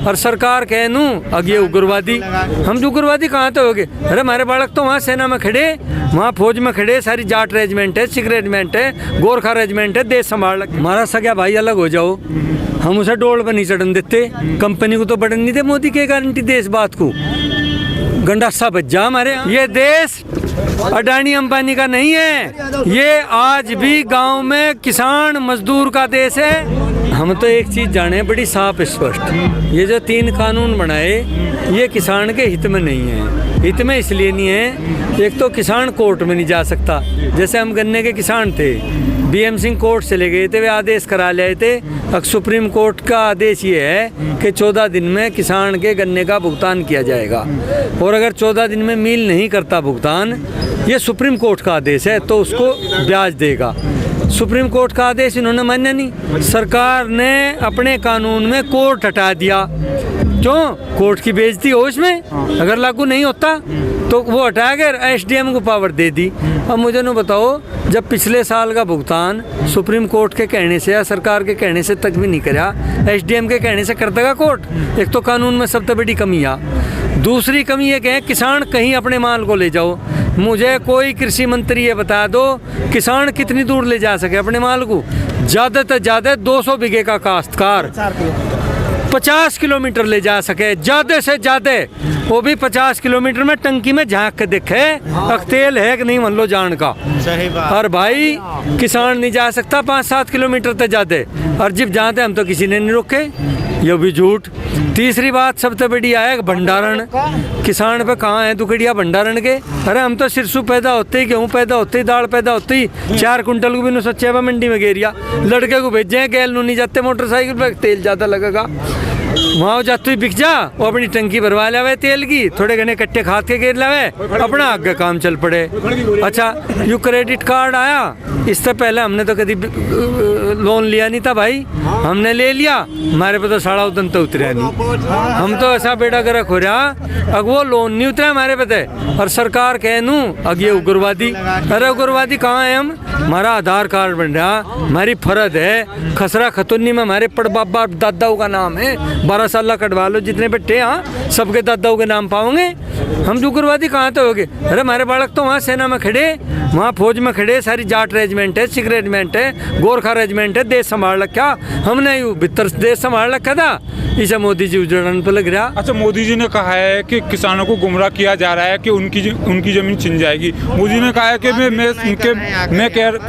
और सरकार कहे नू अब ये उग्रवादी। हम उग्रवादी कहाँ तो हो गए? अरे हमारे बालक तो वहाँ सेना में खड़े, वहाँ फौज में खड़े, सारी जाट रेजिमेंट है, सिख रेजिमेंट है, गोरखा रेजिमेंट है, देश संभाल। हमारा सगा भाई अलग हो जाओ, हम उसे डोल पर नहीं चढ़न देते, कंपनी को तो बढ़न नहीं दे। मोदी की गारंटी दे इस बात को, गंडासा बच जा हमारे। ये देश अडानी अंबानी का नहीं है, ये आज भी गांव में किसान मजदूर का देश है। हम तो एक चीज जाने बड़ी साफ स्पष्ट, ये जो 3 कानून बनाए ये किसान के हित में नहीं है। हित में इसलिए नहीं है, एक तो किसान कोर्ट में नहीं जा सकता। जैसे हम गन्ने के किसान थे, BM सिंह कोर्ट चले गए थे, वे आदेश करा ले आए थे। अब सुप्रीम कोर्ट का आदेश ये है कि 14 दिन में किसान के गन्ने का भुगतान किया जाएगा, और अगर 14 दिन में मिल नहीं करता भुगतान, ये सुप्रीम कोर्ट का आदेश है, तो उसको ब्याज देगा। सुप्रीम कोर्ट का आदेश इन्होंने मान्य नहीं, सरकार ने अपने कानून में कोर्ट हटा दिया। क्यों? कोर्ट की बेइज्जती हो इसमें, अगर लागू नहीं होता तो वो हटा कर SDM को पावर दे दी। अब मुझे न बताओ, जब पिछले साल का भुगतान सुप्रीम कोर्ट के कहने से या सरकार के कहने से तक भी नहीं करा, SDM के कहने से कर देगा कोर्ट। एक तो कानून में सबसे बड़ी कमी आ, दूसरी कमी ये कि किसान कहीं अपने माल को ले जाओ। मुझे कोई कृषि मंत्री ये बता दो, किसान कितनी दूर ले जा सके अपने माल को? ज़्यादा से ज़्यादा 200 बीघे का काश्तकार 50 किलोमीटर ले जा सके, ज़्यादा से ज़्यादा, वो भी 50 किलोमीटर में टंकी में झांक के देखे तेल है कि नहीं, मान लो जान का। सही बात। और भाई किसान नहीं जा सकता 5-7 किलोमीटर तक ज़्यादा, और जब जाते हम तो किसी ने नहीं रोके, ये भी झूठ। तीसरी बात सबसे बड़ी आया भंडारण, किसान पे कहाँ है दुकड़िया भंडारण के? अरे हम तो सिरसू पैदा होते ही, गेहूँ पैदा होते ही, दाल पैदा होते ही 4 कुंटल को भी न सोचे मंडी में गेरिया, लड़के को भेजे गैल नहीं जाते, मोटरसाइकिल पर तेल ज़्यादा लगेगा, वहाँ जाते ही बिक जा, वो अपनी टंकी भरवा लावे तेल की, थोड़े घने कट्टे खाद के गिर लावे, अपना आगे काम चल पड़े। अच्छा, यू क्रेडिट कार्ड आया, इससे पहले हमने तो कभी लोन लिया नहीं था भाई, हमने ले लिया, हमारे पे तो साड़ा उतन तो उतरा नहीं, हम तो ऐसा बेड़ा गर्क हो रहा, अब वो लोन नहीं उतरा हमारे पे। और सरकार कह नू अब ये उग्रवादी। अरे उग्रवादी कहाँ है? हम, हमारा आधार कार्ड बन रहा, हमारी फर्ज है, खसरा खतुन्नी में हमारे पड़बाबा दादाओं का नाम है, 12 साल कटवा लो जितने बेटे, हाँ सबके दादाओं के नाम पाओगे। हम उग्रवादी कहाँ तो हो गए? अरे हमारे बालक तो वहाँ सेना में खड़े, वहाँ फौज में खड़े, सारी जाट रेजिमेंट है, सिख रेजिमेंट है, गोरखा रेजिमेंट है, देश संभाल रखा। हमने भीतर देश संभाल रखा था, इसे मोदी जी उजड़न पर लग रहा। अच्छा, मोदी जी ने कहा है कि किसानों को गुमराह किया जा रहा है कि उनकी जमीन छिन जाएगी। मोदी ने कहा है कि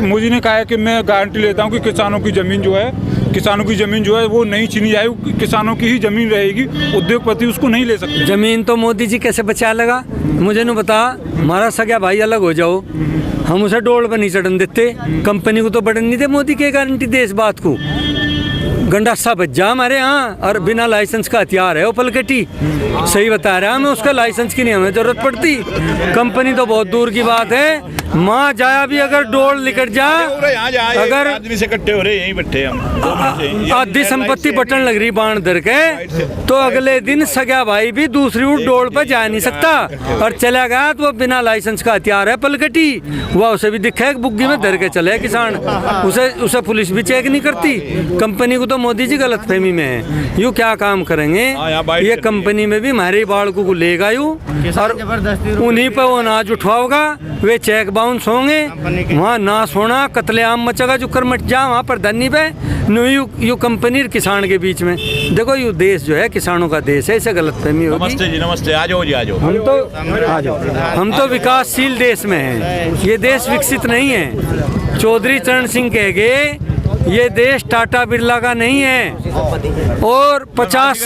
मोदी ने कहा है कि मैं गारंटी लेता हूँ कि किसानों की जमीन जो है वो नहीं छीनी जाएगी, किसानों की ही जमीन रहेगी, उद्योगपति उसको नहीं ले सकते। जमीन तो मोदी जी कैसे बचा लगा? मुझे न बता, हमारा सगा भाई अलग हो जाओ, हम उसे डोल पर नहीं चढ़न देते, कंपनी को तो बढ़न नहीं दे। मोदी की गारंटी दे इस बात को, गंडासा बच जा हमारे यहाँ। और बिना लाइसेंस का हथियार है वो पलकटी, सही बता रहा, हमें उसका लाइसेंस की नहीं हमें जरूरत पड़ती। कंपनी तो बहुत दूर की बात है, माँ जाया भी अगर डोल निकट जा, अगर आदमी से इकट्ठे हो रहे यहीं बैठे हम, आधी संपत्ति बटन लग रही बाण दर के, तो अगले दिन सगा भाई भी दूसरी डोल पर जा नहीं सकता, और चला गया तो वो बिना लाइसेंस का हथियार है पलकटी, वह उसे भी दिखा बुग्गी में धर के चले किसान, उसे पुलिस भी चेक नहीं करती। कंपनी को तो मोदी जी गलतफहमी में है, यू क्या काम करेंगे? ये कंपनी में भी हमारे बालकों को लेगा यू, और उन्हीं पर वो अनाज उठवाओगा, वे चेक बाउंस होंगे, वहाँ नाश होना, कत्लेआम मचेगा, जो कर मच जा वहाँ पर धनी पे यू कंपनी और किसान के बीच में। देखो यू देश जो है किसानों का देश है, इसे गलतफहमी होगी। नमस्ते जी, नमस्ते, आ जाओ जी, आ जाओ। हम तो विकासशील देश में हैं, ये देश विकसित नहीं है। चौधरी चरण सिंह कह गए ये देश टाटा बिरला का नहीं है, और 50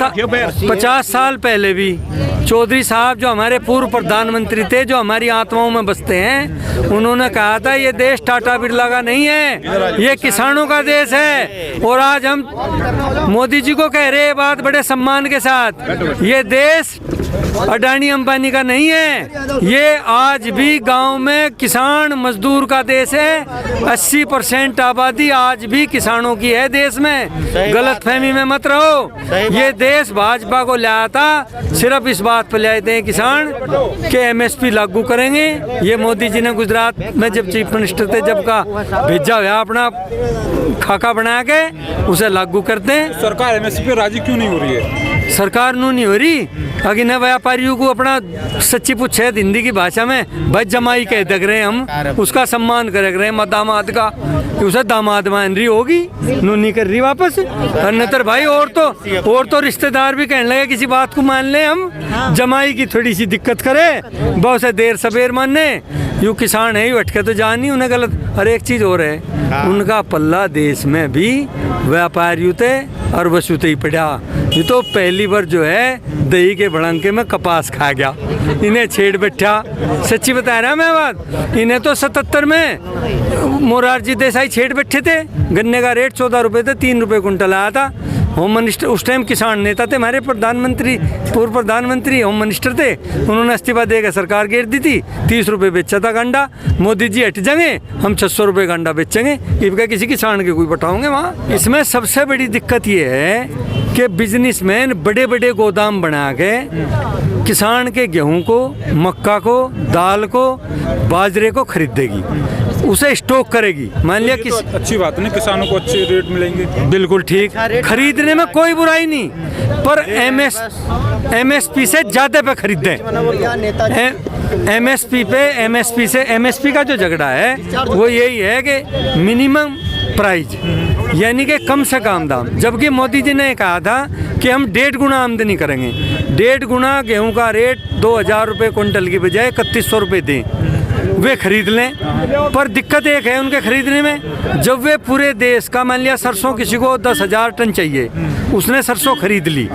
साल पहले भी चौधरी साहब जो हमारे पूर्व प्रधानमंत्री थे, जो हमारी आत्माओं में बसते हैं, उन्होंने कहा था ये देश टाटा बिरला का नहीं है, ये किसानों का देश है। और आज हम मोदी जी को कह रहे हैं बात बड़े सम्मान के साथ, ये देश अडानी अंबानी का नहीं है, ये आज भी गांव में किसान मजदूर का देश है। 80% आबादी आज भी किसानों की है देश में, गलतफहमी में मत रहो। ये देश भाजपा को लाया था सिर्फ इस बात पर लाए थे किसान के MSP लागू करेंगे। ये मोदी जी ने गुजरात में जब चीफ मिनिस्टर थे जब का भेजा हुआ अपना खाका बना के उसे लागू करते हैं। सरकार MSP पे राजी क्यों नहीं हो रही है? सरकार नू नहीं हो रही। अगर न व्यापारियों को अपना सच्ची पूछे हिंदी की भाषा में भाई जमाई कह दग रहे हैं, हम उसका सम्मान कर रहे हैं, दामाद का उसे दामाद मान रही होगी, नू नहीं कर रही वापस। अन्यतर भाई और तो रिश्तेदार भी कहने लगे किसी बात को मान ले, हम जमाई की थोड़ी सी दिक्कत करे, बहुत से देर सबेर मानने। यू किसान है अटके तो जान नहीं उन्हें गलत। हर एक चीज हो रहे उनका पल्ला देश में भी व्यापारियों ते और वसुते ही पड़ा। ये तो पहली बार जो है दही के भड़ंके में कपास खा गया, इन्हें छेड़ बैठा। सच्ची बता रहा मैं बात, इन्हें तो 77 में मोरारजी देसाई छेड़ बैठे थे। गन्ने का रेट 14 रुपये थे, 3 रुपये कुंटल आया था। होम मिनिस्टर उस टाइम किसान नेता थे हमारे, प्रधानमंत्री पूर्व प्रधानमंत्री होम मिनिस्टर थे, उन्होंने इस्तीफा देकर सरकार घेर दी थी। 30 रुपये बेचा था गंडा। मोदी जी हट जाएंगे, हम 600 रुपये गंडा बेचेंगे। इनका किसी किसान के कोई बताओगे वहाँ। इसमें सबसे बड़ी दिक्कत ये है कि बिजनेसमैन बड़े बड़े गोदाम बना के किसान के गेहूं को, मक्का को, दाल को, बाजरे को खरीदेगी, उसे स्टॉक करेगी। मान लिया किस अच्छी बात नहीं, किसानों को अच्छे रेट मिलेंगे, बिल्कुल ठीक, खरीदने में कोई बुराई नहीं, पर एमएसपी से ज्यादा पे खरीदें। एमएसपी का जो झगड़ा है वो यही है कि मिनिमम प्राइस, यानी कि कम से कम दाम। जबकि मोदी जी ने कहा था कि हम 1.5 गुना आमदनी करेंगे, 1.5 गुना गेहूं का रेट 2000 रुपये कुंटल की बजाय 3100 रुपये दें, वे खरीद लें। पर दिक्कत एक है उनके खरीदने में, जब वे पूरे देश का मान लिया सरसों किसी को 10,000 टन चाहिए, उसने सरसों खरीद ली,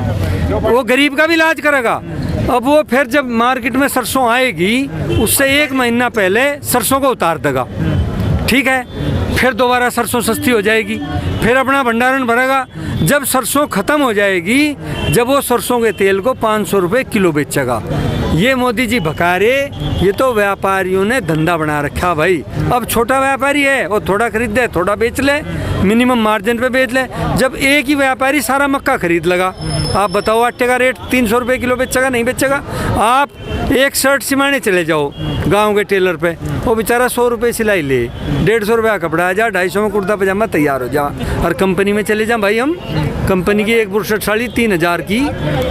वो गरीब का भी इलाज करेगा। अब वो फिर जब मार्केट में सरसों आएगी उससे 1 महीना पहले सरसों को उतार देगा, ठीक है, फिर दोबारा सरसों सस्ती हो जाएगी, फिर अपना भंडारण भरेगा। जब सरसों खत्म हो जाएगी, जब वो सरसों के तेल को 500 रुपये किलो बेचेगा। ये मोदी जी भकारे, ये तो व्यापारियों ने धंधा बना रखा भाई। अब छोटा व्यापारी है वो थोड़ा खरीद दे, थोड़ा बेच ले, मिनिमम मार्जिन पे बेच ले। जब एक ही व्यापारी सारा मक्का खरीद लगा, आप बताओ आटे का रेट 300 रुपये किलो बेचेगा, नहीं बेचेगा। आप एक शर्ट सिमाने चले जाओ गांव के टेलर पे, वो बेचारा 100 रुपये सिलाई ले, 150 रुपया कपड़ा आ जा, 250 में कुर्ता पजामा तैयार हो जा। और कंपनी में चले जाए भाई, हम कंपनी की एक बुरशट साड़ी 3000 की,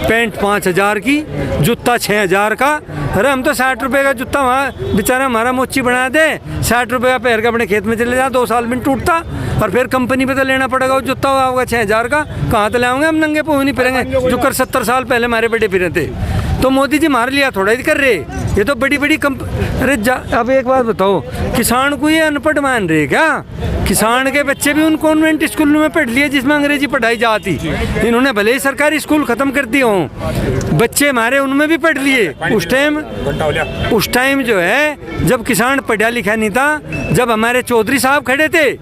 पैंट 5000 की, जूता 6000 का। अरे हम तो 60 रुपये का जूता वहाँ बेचारा हमारा मोची बना दे, 60 रुपये का पहन के अपने खेत में चले जा, 2 साल में टूटता। और फिर कंपनी पे तो लेना पड़ेगा, वो जूता होगा 6000 का, कहाँ तो ले आएंगे हम, नंगे पाँव नहीं फिरेंगे जो कर 70 साल पहले हमारे बड़े फिरे थे। तो मोदी जी मार लिया थोड़ा ही कर रहे, ये तो बड़ी बड़ी अरे अब एक बात बताओ, किसान को ये अनपढ़ मान रहे क्या? किसान के बच्चे भी उन कॉन्वेंट स्कूल में पढ़ लिए जिसमें अंग्रेजी पढ़ाई जाती। इन्होंने भले ही सरकारी स्कूल खत्म कर दिए हों, बच्चे हमारे उनमें भी पढ़ लिए। उस टाइम जो है जब किसान पढ़ा लिखा नहीं था, जब हमारे चौधरी साहब खड़े थे,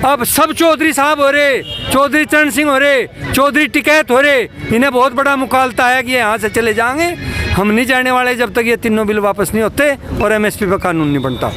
अब सब चौधरी साहब हो रहे, चौधरी चरण सिंह हो रहे, चौधरी टिकैत हो रहे। इन्हें बहुत बड़ा मुकालता है कि यहाँ से चले जाएंगे, हम नहीं जाने वाले जब तक ये तीनों बिल वापस नहीं होते और एमएसपी पर कानून नहीं बनता।